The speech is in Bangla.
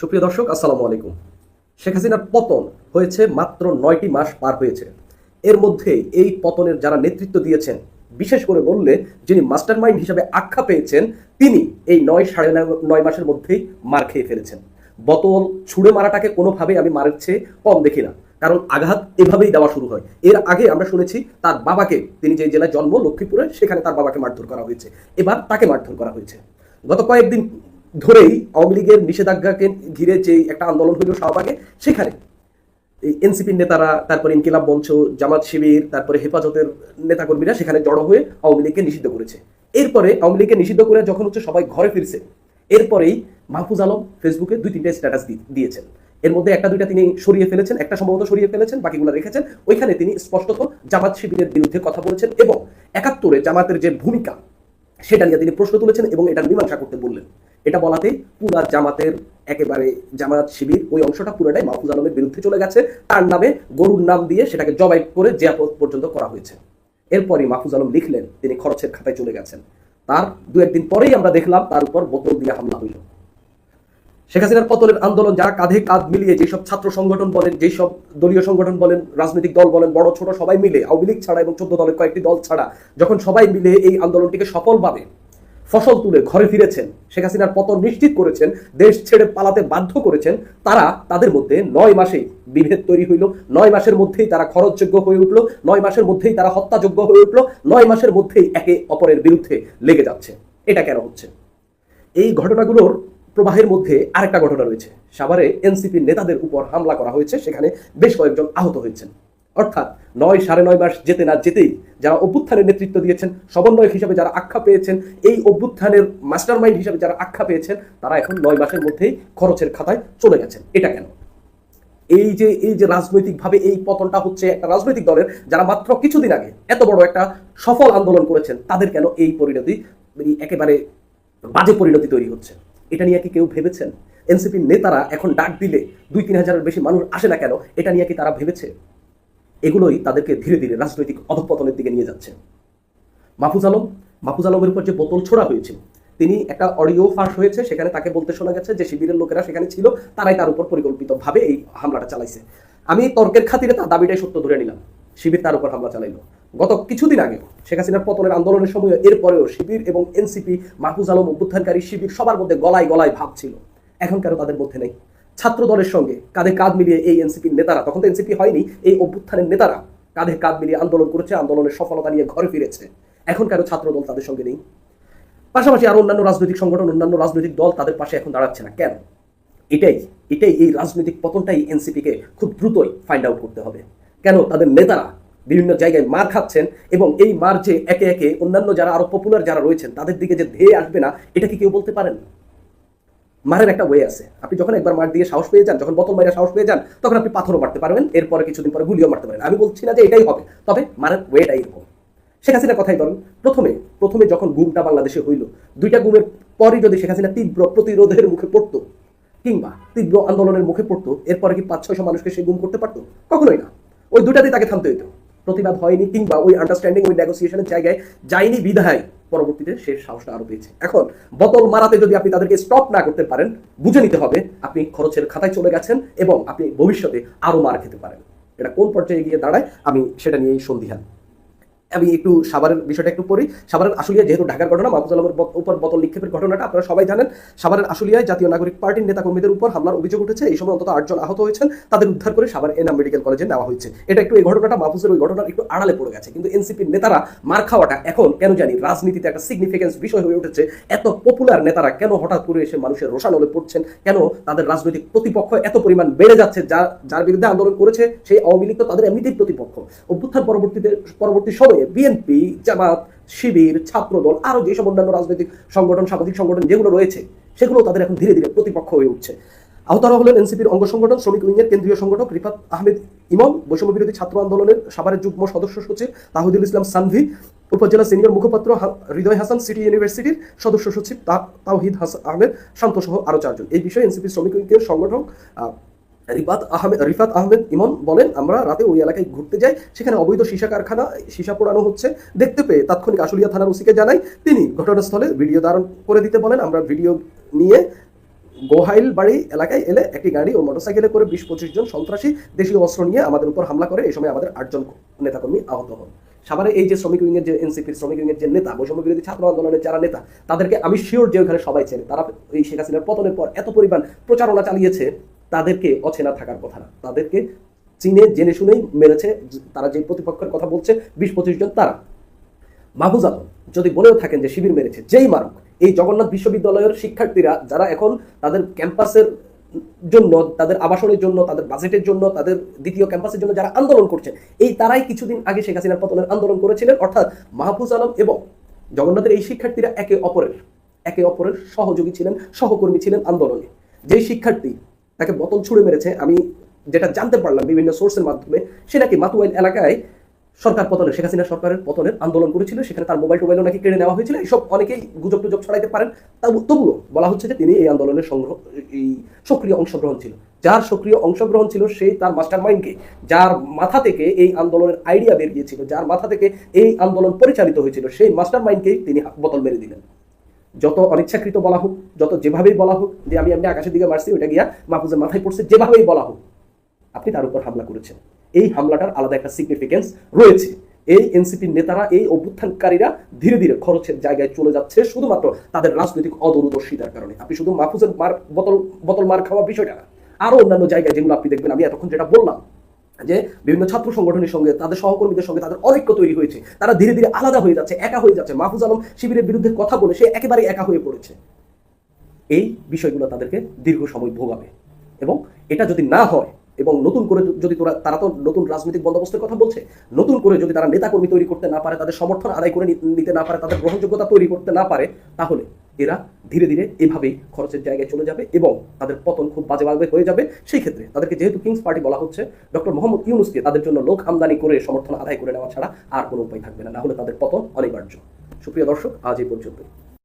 সুপ্রিয় দর্শক, আসসালামু আলাইকুম। শেখ হাসিনার পতন হয়েছে মাত্র ৯টি মাস পার হয়েছে। এর মধ্যে এই পতনের যারা নেতৃত্ব দিয়েছেন, বিশেষ করে বললে যিনি মাস্টারমাইন্ড হিসেবে আখ্যা পেয়েছেন, তিনি এই ৯ মাসের মধ্যেই মার খেয়ে ফেলেছেন। বোতল ছুঁড়ে মারাটাকে কোনোভাবেই আমি মারের চেয়ে কম দেখি না, কারণ আঘাত এভাবেই দেওয়া শুরু হয়। এর আগে আমরা শুনেছি তার বাবাকে, তিনি যে জেলায় জন্ম লক্ষ্মীপুরে, সেখানে তার বাবাকে মারধর করা হয়েছে। এবার তাকে মারধর করা হয়েছে। গত কয়েকদিন ধরেই আওয়ামী লীগের নিষেধাজ্ঞাকে ঘিরে যে একটা আন্দোলন হইল শাহবাগে, সেখানে এই এনসিপির নেতারা, তারপরে ইনকিলাব মঞ্চ, জামাত শিবির, তারপরে হেফাজতের নেতাকর্মীরা সেখানে জড়ো হয়ে আওয়ামী লীগকে নিষিদ্ধ করেছে। এরপরে আওয়ামী লীগকে নিষিদ্ধ করে যখন সবাই ঘরে ফিরছে, এরপরেই মাহফুজ আলম ফেসবুকে ২-৩টে স্ট্যাটাস দিয়েছেন। এর মধ্যে একটা দুইটা তিনি সরিয়ে ফেলেছেন, একটা সম্ভবত সরিয়ে ফেলেছেন, বাকিগুলো রেখেছেন। ওইখানে তিনি স্পষ্টত জামাত শিবিরের বিরুদ্ধে কথা বলেছেন এবং ৭১-এ জামাতের যে ভূমিকা সেটা নিয়ে তিনি প্রশ্ন তুলেছেন এবং এটা মীমাংসা করতে বললেন। এটা বলাতেই পুরা জামাতের একেবারে জামাত শিবির ওই অংশটা পুরোটাই মাহফুজ আলমের বিরুদ্ধে চলে গেছে। তার নামে গরুর নাম দিয়ে সেটাকে জবাই করে জেয়া পর্যন্ত করা হয়েছে। এরপরই মাহফুজ আলম লিখলেন তিনি খরচের খাতায় চলে গেছেন। তার ২-১ দিন পরেই আমরা দেখলাম তার উপর বোতল দিয়ে হামলা হইল। শেখ হাসিনার পতনের আন্দোলন যারা কাঁধে কাঁধ মিলিয়ে, যেসব ছাত্র সংগঠন বলেন, যেসব দলীয় সংগঠন বলেন, রাজনৈতিক দল বলেন, বড় ছোট সবাই মিলে, আওয়ামী লীগ ছাড়া এবং ১৪ দলের কয়েকটি দল ছাড়া যখন সবাই মিলে এই আন্দোলনটিকে সফলভাবে ফসল তুলে ঘরে ফিরেছেন, শেখ হাসিনার পতন নিশ্চিত করেছেন, দেশ ছেড়ে পালাতে বাধ্য করেছেন, তাদের মধ্যে ৯ মাসেই বিভেদ তৈরি হইল। ৯ মাসের মধ্যেই তারা খরচযোগ্য হয়ে উঠল। ৯ মাসের মধ্যেই তারা হত্যাযোগ্য হয়ে উঠল। ৯ মাসের মধ্যেই একে অপরের বিরুদ্ধে লেগে যাচ্ছে। এটা কেন হচ্ছে? এই ঘটনাগুলোর প্রবাহের মধ্যে আরেকটা ঘটনা রয়েছে। সাভারে এনসিপির নেতাদের উপর হামলা করা হয়েছে, সেখানে বেশ কয়েকজন আহত হয়েছেন। অর্থাৎ ৯-৯.৫ মাস যেতে না যেতেই যারা অভ্যুত্থানের নেতৃত্ব দিয়েছেন, সমন্বয়ক হিসাবে যারা আখ্যা পেয়েছেন, এই অভ্যুত্থানের মাস্টারমাইন্ড হিসাবে যারা আখ্যা পেয়েছেন, তারা এখন ৯ মাসের মধ্যেই খরচের খাতায় চলে গেছেন। এটা কেন? এই যে রাজনৈতিকভাবে এই পতনটা হচ্ছে একটা রাজনৈতিক দলের, যারা মাত্র কিছুদিন আগে এত বড় একটা সফল আন্দোলন করেছেন, তাদের কেন এই পরিণতি, একেবারে বাজে পরিণতি তৈরি হচ্ছে? এটা নিয়ে কি কেউ ভেবেছেন? এনসিপির নেতারা এখন ডাক দিলে ২-৩ হাজারের বেশি মানুষ আসে না কেন, এটা নিয়ে কি তারা ভেবেছে? এগুলোই তাদেরকে ধীরে ধীরে রাজনৈতিক অধঃপতনের দিকে নিয়ে যাচ্ছে। মাহফুজ আলমের উপর যে বোতল ছোড়া হয়েছিল, তিনি একটা অডিও ফাঁস হয়েছে, সেখানে তাকে বলতে শোনা গেছে যে শিবিরের লোকেরা সেখানে ছিল, তারাই তার উপর পরিকল্পিতভাবে এই হামলাটা চালাইছে। আমি তর্কের খাতিরে তার দাবিটাই সত্য ধরে নিলাম, শিবির তার উপর হামলা চালাইলো। গত কিছুদিন আগে শেখ হাসিনার পতনের আন্দোলনের সময়, এরপরেও শিবির এবং এনসিপি, মাহফুজ আলম, অভ্যুত্থানকারী শিবির, সবার মধ্যে গলায় গলায় ভাব ছিল। এখন কেন তাদের মধ্যে নেই? ছাত্র দলের সঙ্গে কাঁধে কাঁধ মিলিয়ে এই এনসিপির নেতারা, তখন তো এনসিপি হয়নি, এই অভ্যুত্থানের নেতারা কাঁধে কাঁধ মিলিয়ে আন্দোলন করেছে, আন্দোলনের সফলতা নিয়ে ঘরে ফিরেছে। এখন কেন ছাত্র দল তাদের সঙ্গে নেই? পাশাপাশি আরো অন্যান্য রাজনৈতিক সংগঠন, অন্যান্য রাজনৈতিক দল তাদের পাশে এখন দাঁড়াচ্ছে না কেন? এটাই এই রাজনৈতিক পতনটাই এনসিপিকে খুব দ্রুতই ফাইন্ড আউট করতে হবে। কেন তাদের নেতারা বিভিন্ন জায়গায় মার খাচ্ছেন এবং এই মার যে একে একে অন্যান্য যারা আরো পপুলার যারা রয়েছেন তাদের দিকে যে ধেয়ে আসবে না, এটা কি কেউ বলতে পারেন? মারের একটা ওয়ে আছে। আপনি যখন একবার মার দিয়ে সাহস পেয়ে যান, যখন বোতল মারে সাহস পেয়ে যান, তখন আপনি পাথরও মারতে পারবেন, এরপরে কিছুদিন পরে গুলিও মারতে পারেন। আমি বলছি না যে এটাই হবে, তবে মারের ওয়েটাই এরকম। শেখ হাসিনার কথাই ধরুন, প্রথমে যখন গুমটা বাংলাদেশে হইল, 2টা গুমের পরই যদি শেখ হাসিনা তীব্র প্রতিরোধের মুখে পড়তো কিংবা তীব্র আন্দোলনের মুখে পড়তো, এরপরে কি ৫-৬০০ মানুষকে সে গুম করতে পারতো? কখনোই না। ওই 2টাতেই তাকে থামতে হইতো। প্রতিবাদ হয়নি কিংবা ওই আন্ডারস্ট্যান্ডিং, ওই নেগোসিয়েশনের জায়গায় যায়নি বিধায় পরবর্তীতে সে সাহসটা আরো পেয়েছে। এখন বোতল মারাতে যদি আপনি তাদেরকে স্টপ না করতে পারেন, বুঝে নিতে হবে আপনি খরচের খাতায় চলে গেছেন এবং আপনি ভবিষ্যতে আরো মার খেতে পারেন। এটা কোন পর্যায়ে গিয়ে দাঁড়ায় আমি সেটা নিয়েই সন্দিহান। আমি একটু সাভারের বিষয়টা একটু পড়ি। সাভারের আশুলিয়ায়, যেহেতু ঢাকার ঘটনা, মাহফুজ আলমের উপর বোতল নিক্ষেপের ঘটনাটা আপনারা সবাই জানেন। সাভারের আশুলিয়ায় জাতীয় নাগরিক পার্টির নেতাকর্মীদের উপর হামলার অভিযোগ উঠেছে। এই সময় অন্তত 8 জন আহত হয়েছেন, তাদের উদ্ধার করে সাভার এনাম মেডিকেল কলেজে নেওয়া হয়েছে। এটা একটু, এই ঘটনাটা মাহফুজের ওই ঘটনার একটু আড়ালে পড়ে গেছে, কিন্তু এনসিপির নেতারা মার খাওয়াটা এখন কেন জানি রাজনীতিতে একটা সিগনিফিকেন্স বিষয় হয়ে উঠেছে। এত পপুলার নেতারা কেন হঠাৎ করে এসে মানুষের রোষানলে পড়ছেন? কেন তাদের রাজনৈতিক প্রতিপক্ষ এত পরিমাণ বেড়ে যাচ্ছে? যার বিরুদ্ধে আন্দোলন করেছে সেই আওয়ামী লীগ তো তাদের এমনিতেই প্রতিপক্ষ। অভ্যুত্থান পরবর্তী সময়ে বিএনপি, জামাত, শিবির, ছাত্রদল, আরো যেসব অন্যান্য রাজনৈতিক সংগঠন, সামাজিক সংগঠন যেগুলো রয়েছে, সেগুলো তাদের এখন ধীরে ধীরে প্রতিপক্ষ হয়ে উঠছে। আহতরা হলেন এনসিপির অঙ্গ সংগঠন শ্রমিক উইংয়ের কেন্দ্রীয় সংগঠক রিফাত আহমেদ ইমন, বৈষম্য বিরোধী ছাত্র আন্দোলনের সাভারের যুগ্ম সদস্য সচিব তাহিদুল ইসলাম সানভি, উপজেলা সিনিয়র মুখপাত্র হৃদয় হাসান, সিটি ইউনিভার্সিটির সদস্য সচিব তাওহিদ আহমেদ শান্ত সহ আরো 4 জন। এই বিষয়ে এনসিপি শ্রমিক উইংয়ের সংগঠক রিফাত আহমেদ ইমন বলেন, আমরা রাতে ওই এলাকায় ঘুরতে যাই, সেখানে অবৈধ সীসা কারখানা, সীসা পোড়ানো হচ্ছে দেখতে পেয়ে তাৎক্ষণিক আশুলিয়া থানার ওসিকে জানাই। তিনি ঘটনাস্থলে ভিডিও ধারণ করে দিতে বলেন। আমরা ভিডিও নিয়ে গোহাইল বাড়ি এলাকায় এলে একটি গাড়ি ও মোটরসাইকেলে করে 20-25 জন সন্ত্রাসী দেশীয় অস্ত্র নিয়ে আমাদের উপর হামলা করে। এই সময় আমাদের 8 জন নেতাকর্মী আহত হন। সাভারে এই যে শ্রমিক উইংয়ের যে এনসিপির শ্রমিক উইংয়ের যে নেতা, বৈষম্য বিরোধী ছাত্র আন্দোলনের যারা নেতা, তাদেরকে আমি শিওর যে ওখানে সবাই চেনে। তারা এই শেখ হাসিনার পতনের পর এত পরিমাণ প্রচারণা চালিয়েছে, তাদেরকে অচেনা থাকার কথা না। তাদেরকে চিনে জেনে শুনেই মেরেছে। তারা যে প্রতিপক্ষের কথা বলছে 20-25 জন, তারা মাহফুজ আলম যদি বলেও থাকেন যে শিবির মেরেছে, যেই মারুক, এই জগন্নাথ বিশ্ববিদ্যালয়ের শিক্ষার্থীরা যারা এখন তাদের ক্যাম্পাসের জন্য, তাদের আবাসনের জন্য, তাদের বাজেটের জন্য, তাদের দ্বিতীয় ক্যাম্পাসের জন্য যারা আন্দোলন করছে, এই তারাই কিছুদিন আগে শেখ হাসিনার পতনের আন্দোলন করেছিলেন। অর্থাৎ মাহফুজ আলম এবং জগন্নাথের এই শিক্ষার্থীরা একে অপরের সহযোগী ছিলেন, সহকর্মী ছিলেন আন্দোলনে। যেই শিক্ষার্থী তাকে বোতল ছুড়ে মেরেছে, আমি যেটা জানতে পারলাম বিভিন্ন সোর্সের মাধ্যমে, সে নাকি মাতুয়াইল এলাকায় সরকার পতনের, শেখ হাসিনা সরকারের পতনের আন্দোলন করেছিল। সেখানে তার মোবাইলও নাকি কেড়ে নেওয়া হয়েছিল। এইসব অনেকেই গুজব টুজব ছড়াইতে পারেন, তবুও বলা হচ্ছে যে তিনি এই আন্দোলনের সক্রিয় অংশগ্রহণ ছিল। যার সক্রিয় অংশগ্রহণ ছিল, সেই তার মাস্টার মাইন্ডকে, যার মাথা থেকে এই আন্দোলনের আইডিয়া বের গিয়েছিল, যার মাথা থেকে এই আন্দোলন পরিচালিত হয়েছিল, সেই মাস্টার মাইন্ডকেই তিনি বোতল মেরে দিলেন। যত অনিচ্ছাকৃত বলা হোক, যত যেভাবেই বলা হোক যে আমি আকাশের দিকে মারছি, ওইটা গিয়া মাহফুজের মাথায় পড়ছে, যেভাবেই বলা হোক, আপনি তার উপর হামলা করেছেন। এই হামলাটার আলাদা একটা সিগনিফিকেন্স রয়েছে। এই এনসিপির নেতারা, এই অভ্যুত্থানকারীরা ধীরে ধীরে খরচের জায়গায় চলে যাচ্ছে শুধুমাত্র তাদের রাজনৈতিক অদূরদর্শিতার কারণে। আপনি শুধু মাহফুজের বোতল মার খাওয়া বিষয়টা না, আরো অন্যান্য জায়গায় যেগুলো আপনি দেখবেন, আমি এতক্ষণ যেটা বললাম যে বিভিন্ন ছাত্র সংগঠনের সঙ্গে, তাদের সহকর্মীদের সঙ্গে তাদের অনৈক্য তৈরি হয়েছে, তারা ধীরে ধীরে আলাদা হয়ে যাচ্ছে, একা হয়ে যাচ্ছে। মাহফুজ আলম শিবিরের বিরুদ্ধে কথা বলে সে একেবারে একা হয়ে পড়েছে। এই বিষয়গুলো তাদেরকে দীর্ঘ সময় ভোগাবে। এবং এটা যদি না হয়, এবং নতুন করে যদি তারা তো নতুন রাজনৈতিক বন্দোবস্তের কথা বলছে, নতুন করে যদি তারা নেতাকর্মী তৈরি করতে না পারে, তাদের সমর্থন আদায় করে নিতে না পারে, তাদের গ্রহণযোগ্যতা তৈরি করতে না পারে, তাহলে এরা ধীরে ধীরে এভাবেই খরচের জায়গায় চলে যাবে এবং তাদের পতন খুব বাজেভাবে হয়ে যাবে। সেই ক্ষেত্রে তাদেরকে যেহেতু কিংস পার্টি বলা হচ্ছে, ডক্টর মোহাম্মদ ইউনূসকে তাদের জন্য লোক আমদানি করে সমর্থন আদায় করে নেওয়া ছাড়া আর কোনো উপায় থাকবে না, না হলে তাদের পতন অনিবার্য। সুপ্রিয় দর্শক, আজ এই পর্যন্ত।